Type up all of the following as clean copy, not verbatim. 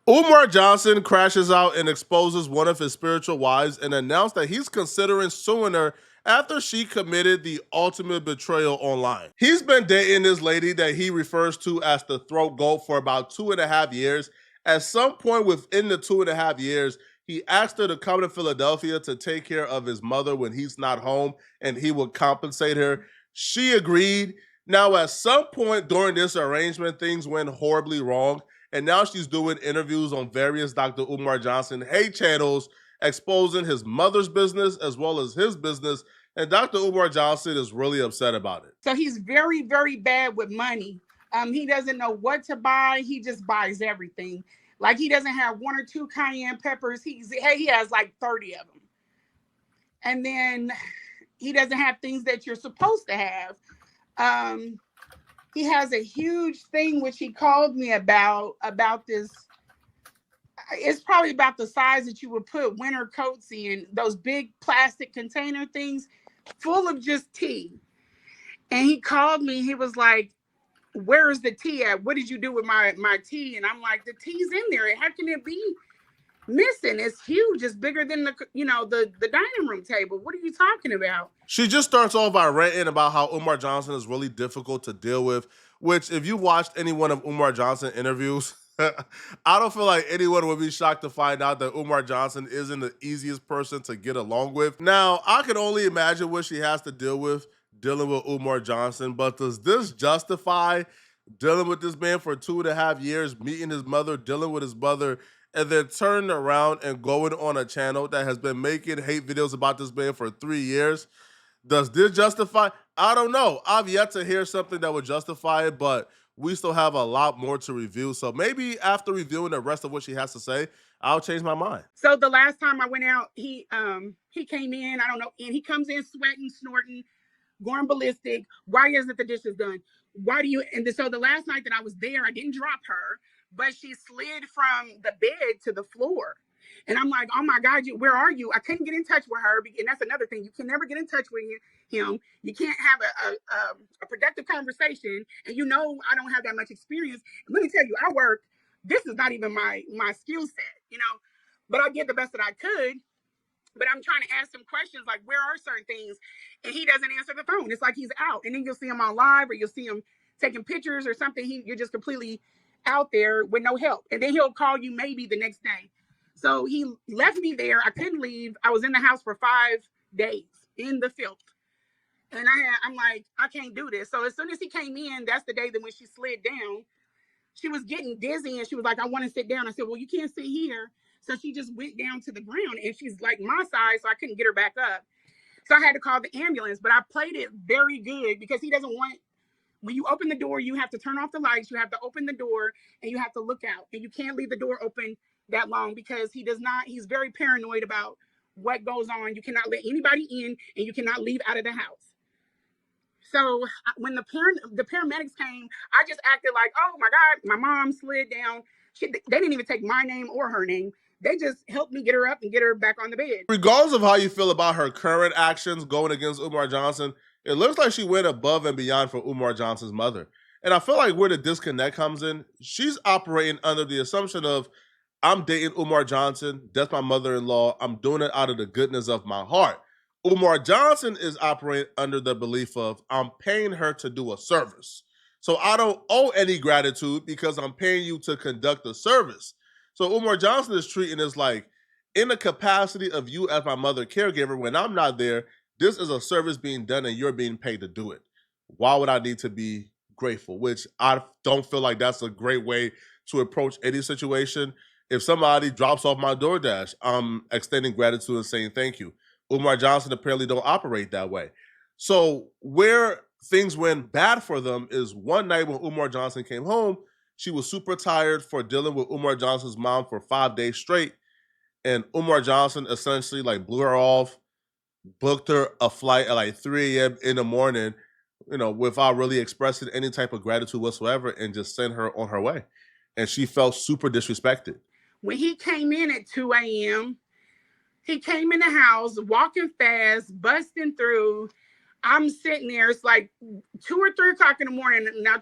Umar Johnson crashes out and exposes one of his spiritual wives and announced that he's considering suing her after she committed the ultimate betrayal online. He's been dating this lady that he refers to as the throat goat for about 2.5 years. At some point within the 2.5 years, he asked her to come to Philadelphia to take care of his mother when he's not home and he would compensate her. She agreed. Now, at some point during this arrangement, things went horribly wrong and now she's doing interviews on various Dr. Umar Johnson hate channels, exposing his mother's business as well as his business. And Dr. Umar Johnson is really upset about it. So he's very, very bad with money. He doesn't know what to buy. He just buys everything. Like he doesn't have one or two cayenne peppers. He has like 30 of them. And then he doesn't have things that you're supposed to have. Um, he has a huge thing which he called me about this. It's probably about the size that you would put winter coats in, those big plastic container things full of just tea. And he called me. He was like, "Where is the tea at? What did you do with my tea?" And I'm like, "The tea's in there. How can it be missing? It's huge. It's bigger than the dining room table. What are you talking about?" She just starts off by ranting about how Umar Johnson is really difficult to deal with, which, if you watched any one of Umar Johnson interviews, I don't feel like anyone would be shocked to find out that Umar Johnson isn't the easiest person to get along with. Now, I can only imagine what she has to deal with dealing with Umar Johnson, but does this justify dealing with this man for 2.5 years, meeting his mother, dealing with his mother, and then turning around and going on a channel that has been making hate videos about this man for 3 years? Does this justify? I don't know. I've yet to hear something that would justify it, but we still have a lot more to review. So maybe after reviewing the rest of what she has to say, I'll change my mind. So the last time I went out, he came in. I don't know, and he comes in sweating, snorting, going ballistic. Why isn't the dishes done? Why do you? And so the last night that I was there, I didn't drop her, but she slid from the bed to the floor. And I'm like, "Oh my God, where are you?" I couldn't get in touch with her, and that's another thing. You can never get in touch with him. You can't have a productive conversation, and I don't have that much experience. And let me tell you, I work. This is not even my skill set, but I did the best that I could. But I'm trying to ask him questions like, where are certain things? And he doesn't answer the phone. It's like he's out. And then you'll see him on live or you'll see him taking pictures or something. You're just completely out there with no help. And then he'll call you maybe the next day. So he left me there. I couldn't leave. I was in the house for 5 days in the filth. And I'm like, I can't do this. So as soon as he came in, that's the day that when she slid down, she was getting dizzy and she was like, "I want to sit down." I said, "Well, you can't sit here." So she just went down to the ground and she's like my size, so I couldn't get her back up. So I had to call the ambulance, but I played it very good because he doesn't want, when you open the door, you have to turn off the lights, you have to open the door, and you have to look out. And you can't leave the door open that long because he's very paranoid about what goes on. You cannot let anybody in and you cannot leave out of the house. So when the paramedics came, I just acted like, "Oh my God, my mom slid down." They didn't even take my name or her name. They just helped me get her up and get her back on the bed. Regardless of how you feel about her current actions going against Umar Johnson, it looks like she went above and beyond for Umar Johnson's mother. And I feel like where the disconnect comes in, she's operating under the assumption of, I'm dating Umar Johnson. That's my mother in law. I'm doing it out of the goodness of my heart. Umar Johnson is operating under the belief of, I'm paying her to do a service. So I don't owe any gratitude because I'm paying you to conduct a service. So Umar Johnson is treating this like, in the capacity of you as my mother caregiver, when I'm not there, this is a service being done and you're being paid to do it. Why would I need to be grateful? Which I don't feel like that's a great way to approach any situation. If somebody drops off my DoorDash, I'm extending gratitude and saying thank you. Umar Johnson apparently don't operate that way. So where things went bad for them is one night when Umar Johnson came home, she was super tired for dealing with Umar Johnson's mom for 5 days straight. And Umar Johnson essentially like blew her off, booked her a flight at like 3 a.m. in the morning, without really expressing any type of gratitude whatsoever, and just sent her on her way. And she felt super disrespected. When he came in at 2 a.m., he came in the house walking fast, busting through. I'm sitting there. It's like 2 or 3 o'clock in the morning. Now,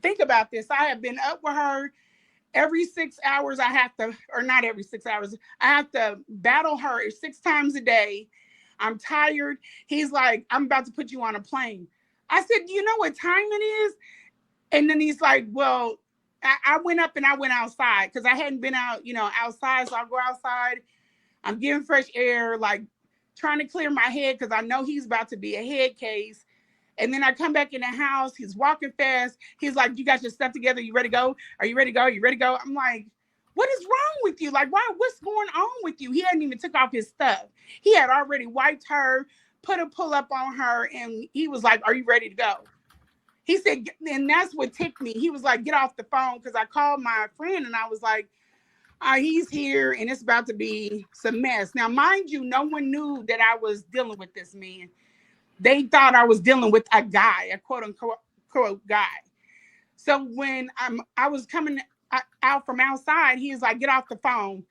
think about this. I have been up with her every 6 hours I have to, or not every 6 hours, I have to battle her 6 times a day. I'm tired. He's like, I'm about to put you on a plane. I said, do you know what time it is? And then he's like, well, I went up and I went outside because I hadn't been out, outside. So I go outside. I'm getting fresh air, like trying to clear my head because I know he's about to be a head case. And then I come back in the house. He's walking fast. He's like, you got your stuff together? You ready to go? Are you ready to go? Are you ready to go? I'm like, what is wrong with you? Like, what's going on with you? He hadn't even took off his stuff. He had already wiped her, put a pull up on her, and he was like, are you ready to go? He said, and that's what ticked me. He was like, get off the phone, because I called my friend and I was like, he's here and it's about to be some mess. Now, mind you, no one knew that I was dealing with this man. They thought I was dealing with a guy, a quote unquote guy. So when I was coming out from outside, he was like, get off the phone.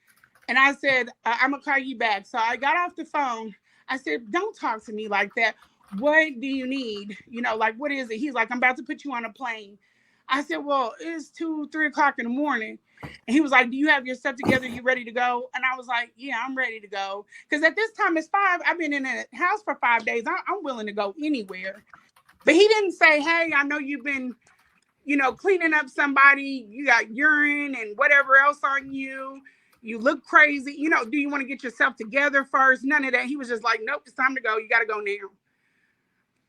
And I said, I'm going to call you back. So I got off the phone. I said, don't talk to me like that. What do you need? Like, what is it? He's like, I'm about to put you on a plane. I said, well, it's 2-3 o'clock in the morning. And he was like, do you have your stuff together? You ready to go? And I was like, yeah, I'm ready to go. Because at this time it's 5. I've been in a house for 5 days. I'm willing to go anywhere. But he didn't say, hey, I know you've been, cleaning up somebody. You got urine and whatever else on you. You look crazy. Do you want to get yourself together first? None of that. He was just like, nope, it's time to go. You got to go now.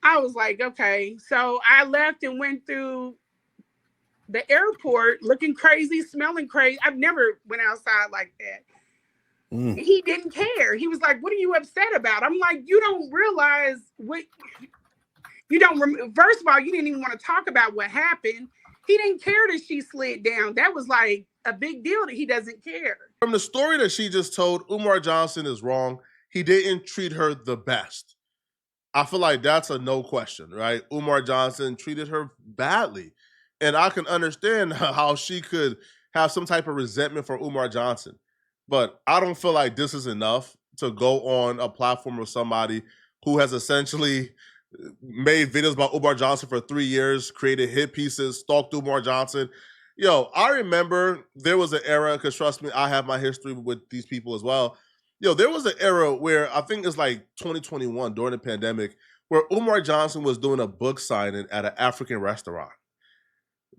I was like, okay. So I left and went through the airport looking crazy, smelling crazy. I've never went outside like that. He didn't care. He was like, what are you upset about? I'm like, you don't realize what you don't. First of all, you didn't even want to talk about what happened. He didn't care that she slid down. That was like a big deal that he doesn't care. From the story that she just told, Umar Johnson is wrong. He didn't treat her the best. I feel like that's a no question, right? Umar Johnson treated her badly. And I can understand how she could have some type of resentment for Umar Johnson. But I don't feel like this is enough to go on a platform with somebody who has essentially made videos about Umar Johnson for 3 years, created hit pieces, stalked Umar Johnson. Yo, I remember there was an era, because trust me, I have my history with these people as well. Yo, there was an era where I think it's like 2021 during the pandemic where Umar Johnson was doing a book signing at an African restaurant.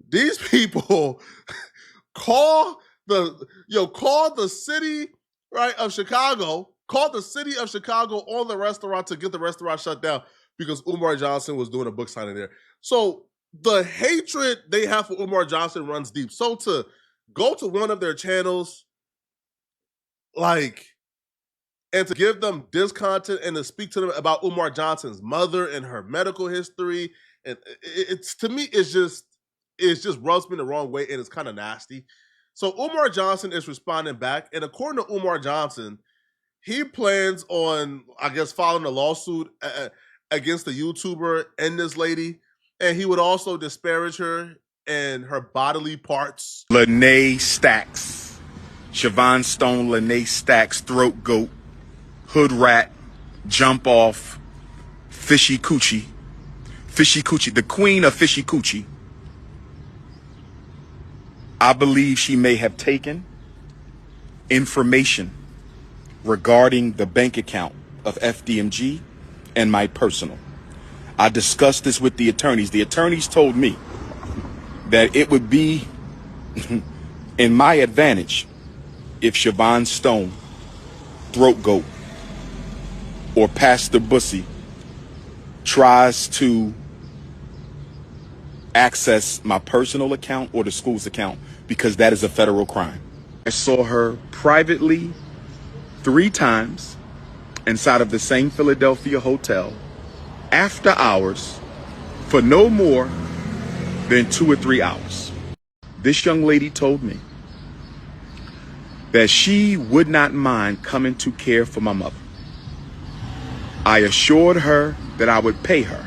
These people called the city, right, of Chicago, called the city of Chicago on the restaurant to get the restaurant shut down because Umar Johnson was doing a book signing there. So the hatred they have for Umar Johnson runs deep. So to go to one of their channels, and to give them this content and to speak to them about Umar Johnson's mother and her medical history, and it's, to me, it's just rubs me the wrong way, and it's kind of nasty. So Umar Johnson is responding back, and according to Umar Johnson, he plans on, I guess, filing a lawsuit against the YouTuber and this lady, and he would also disparage her and her bodily parts. Lene Stacks, Siobhan Stone, Lene Stacks, throat goat, hood rat, jump off, fishy coochie, the queen of fishy coochie. I believe she may have taken information regarding the bank account of FDMG and my personal. I discussed this with the attorneys. The attorneys told me that it would be in my advantage if Siobhan Stone, throat goat, or Pastor Bussy tries to access my personal account or the school's account, because that is a federal crime. I saw her privately 3 times inside of the same Philadelphia hotel after hours for no more than 2 or 3 hours. This young lady told me that she would not mind coming to care for my mother. I assured her that I would pay her,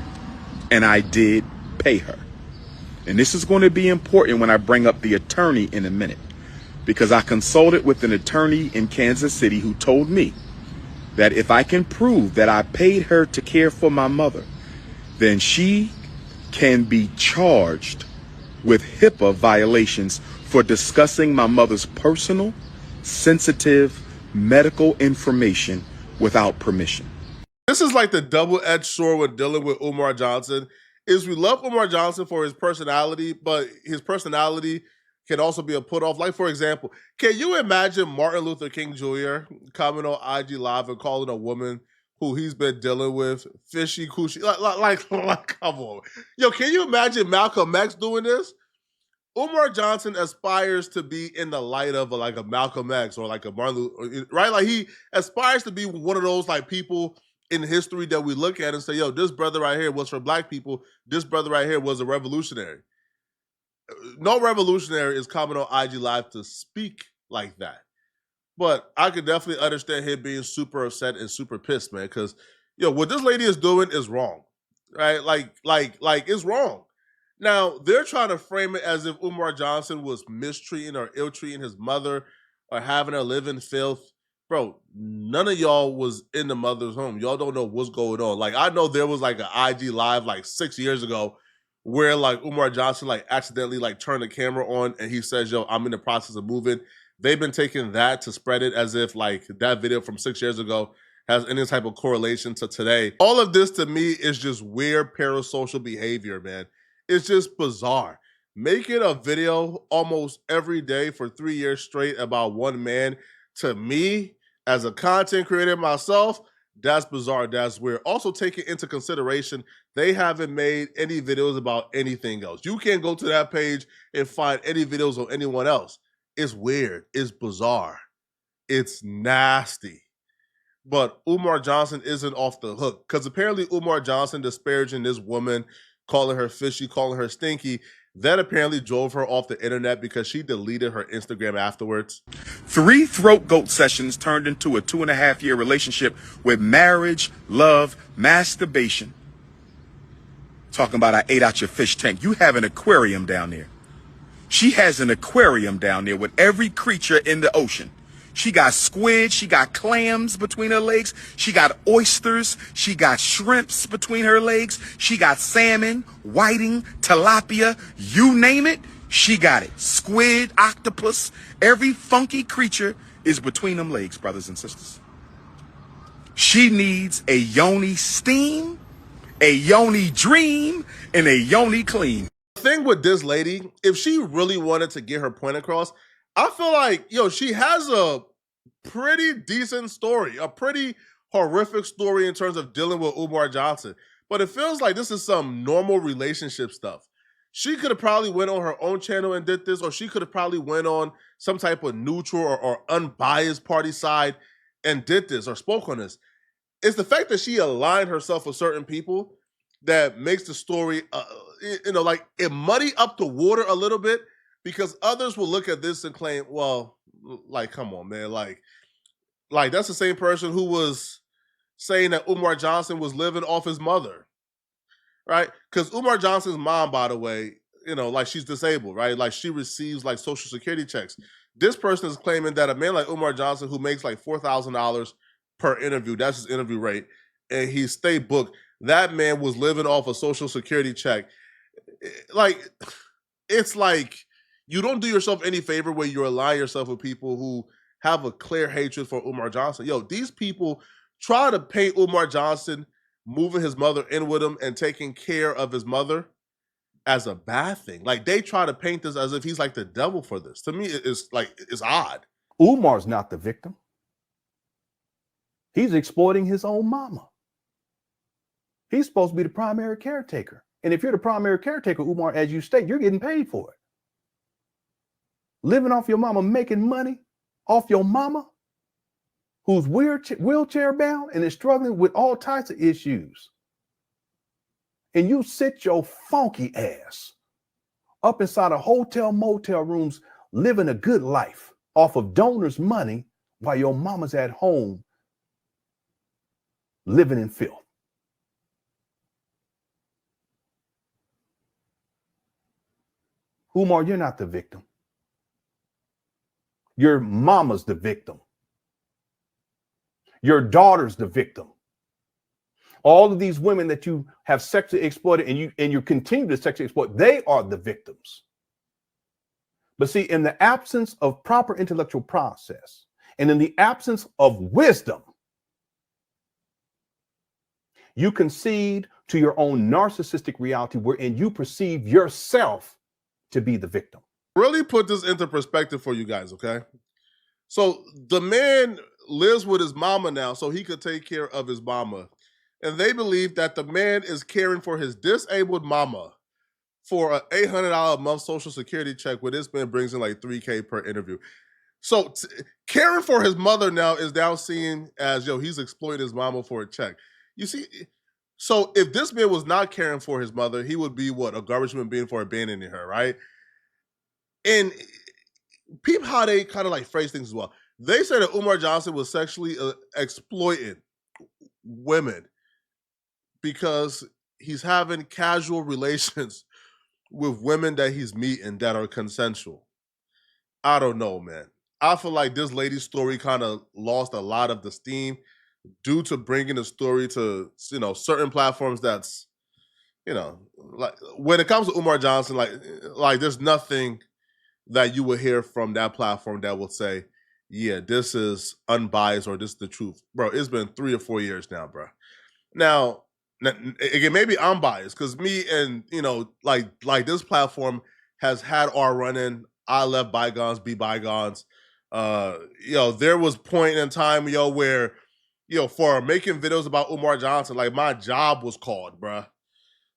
and I did pay her. And this is going to be important when I bring up the attorney in a minute, because I consulted with an attorney in Kansas City who told me that if I can prove that I paid her to care for my mother, then she can be charged with HIPAA violations for discussing my mother's personal, sensitive medical information without permission. This is like the double-edged sword when dealing with Umar Johnson. Is we love Umar Johnson for his personality, but his personality can also be a put-off. Like, for example, can you imagine Martin Luther King Jr. coming on IG Live and calling a woman who he's been dealing with fishy coochie? Like, come on. Yo, can you imagine Malcolm X doing this? Umar Johnson aspires to be in the light of a Malcolm X or like a Martin Luther, right? Like he aspires to be one of those like people in history that we look at and say, yo, this brother right here was for black people. This brother right here was a revolutionary. No revolutionary is coming on IG Live to speak like that. But I could definitely understand him being super upset and super pissed, man, because what this lady is doing is wrong. Right? Like it's wrong. Now, they're trying to frame it as if Umar Johnson was mistreating or ill-treating his mother or having her live in filth. Bro, none of y'all was in the mother's home. Y'all don't know what's going on. Like, I know there was like an IG Live like 6 years ago where like Umar Johnson like accidentally like turned the camera on and he says, yo, I'm in the process of moving. They've been taking that to spread it as if like that video from 6 years ago has any type of correlation to today. All of this to me is just weird parasocial behavior, man. It's just bizarre. Making a video almost every day for 3 years straight about one man, to me, as a content creator myself, that's bizarre. That's weird. Also, taking into consideration, they haven't made any videos about anything else. You can't go to that page and find any videos on anyone else. It's weird. It's bizarre. It's nasty. But Umar Johnson isn't off the hook because apparently Umar Johnson disparaging this woman, calling her fishy, calling her stinky, that apparently drove her off the internet because she deleted her Instagram afterwards. 3 throat goat sessions turned into a 2.5-year relationship with marriage, love, masturbation. Talking about I ate out your fish tank. You have an aquarium down there. She has an aquarium down there with every creature in the ocean. She got squid, she got clams between her legs, she got oysters, she got shrimps between her legs, she got salmon, whiting, tilapia, you name it, she got it. Squid, octopus, every funky creature is between them legs, brothers and sisters. She needs a yoni steam, a yoni dream, and a yoni clean. The thing with this lady, if she really wanted to get her point across, I feel like, she has a pretty decent story, a pretty horrific story in terms of dealing with Umar Johnson. But it feels like this is some normal relationship stuff. She could have probably went on her own channel and did this, or she could have probably went on some type of neutral or unbiased party side and did this or spoke on this. It's the fact that she aligned herself with certain people that makes the story, like it muddy up the water a little bit, because others will look at this and claim, well, like, come on, man. Like that's the same person who was saying that Umar Johnson was living off his mother, right? Because Umar Johnson's mom, by the way, like she's disabled, right? Like she receives like Social Security checks. This person is claiming that a man like Umar Johnson, who makes like $4,000 per interview, that's his interview rate, and he stayed booked, that man was living off a Social Security check. Like, it's like, you don't do yourself any favor when you ally yourself with people who have a clear hatred for Umar Johnson. Yo, these people try to paint Umar Johnson moving his mother in with him and taking care of his mother as a bad thing. Like, they try to paint this as if he's like the devil for this. To me, it's odd. Umar's not the victim. He's exploiting his own mama. He's supposed to be the primary caretaker. And if you're the primary caretaker, Umar, as you state, you're getting paid for it. Living off your mama, making money off your mama, who's wheelchair bound and is struggling with all types of issues. And you sit your funky ass up inside of hotel, motel rooms, living a good life off of donors' money while your mama's at home living in filth. Umar, you're not the victim. Your mama's the victim. Your daughter's the victim. All of these women that you have sexually exploited and you continue to sexually exploit, they are the victims. But see, in the absence of proper intellectual process and in the absence of wisdom, you concede to your own narcissistic reality wherein you perceive yourself to be the victim. Really put this into perspective for you guys, okay? So the man lives with his mama now so he could take care of his mama. And they believe that the man is caring for his disabled mama for an $800 a month social security check where this man brings in like $3K per interview. So caring for his mother now is now seen as, yo, he's exploiting his mama for a check. You see, so if this man was not caring for his mother, he would be what? A garbage human being for abandoning her, right? And people how they kind of like phrase things as well. They say that Umar Johnson was sexually exploiting women because he's having casual relations with women that he's meeting that are consensual. I don't know, man. I feel like this lady's story kind of lost a lot of the steam due to bringing the story to, you know, certain platforms that's, you know, like when it comes to Umar Johnson, like there's nothing that you will hear from that platform that will say, yeah, this is unbiased or this is the truth. Bro, it's been 3 or 4 years now, bro. Now, again, maybe I'm biased because me and, you know, like this platform has had our run-in. I left bygones be bygones. You know, there was point in time, yo, where, you know, for making videos about Umar Johnson, like my job was called, bruh,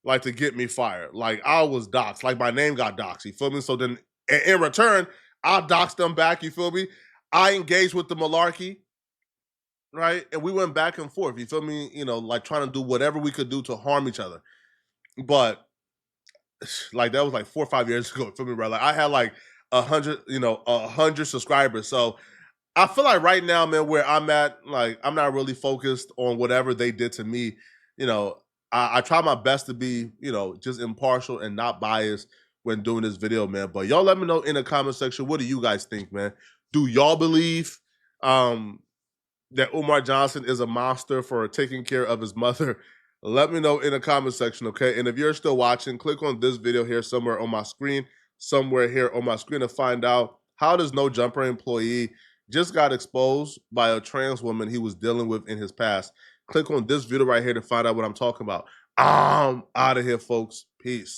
like to get me fired. Like I was doxxed. Like my name got doxxed. You feel me? So then in return, I doxed them back. You feel me? I engaged with the malarkey, right? And we went back and forth. You feel me? You know, like trying to do whatever we could do to harm each other. But like that was like 4 or 5 years ago. You feel me, bro? Like I had like 100 subscribers. So I feel like right now, man, where I'm at, like I'm not really focused on whatever they did to me. You know, I try my best to be, you know, just impartial and not biased when doing this video, man. But y'all let me know in the comment section, what do you guys think, man? Do y'all believe that Umar Johnson is a monster for taking care of his mother? Let me know in the comment section, okay? And if you're still watching, click on this video here somewhere on my screen to find out how does No Jumper employee just got exposed by a trans woman he was dealing with in his past. Click on this video right here to find out what I'm talking about. I'm out of here, folks. Peace.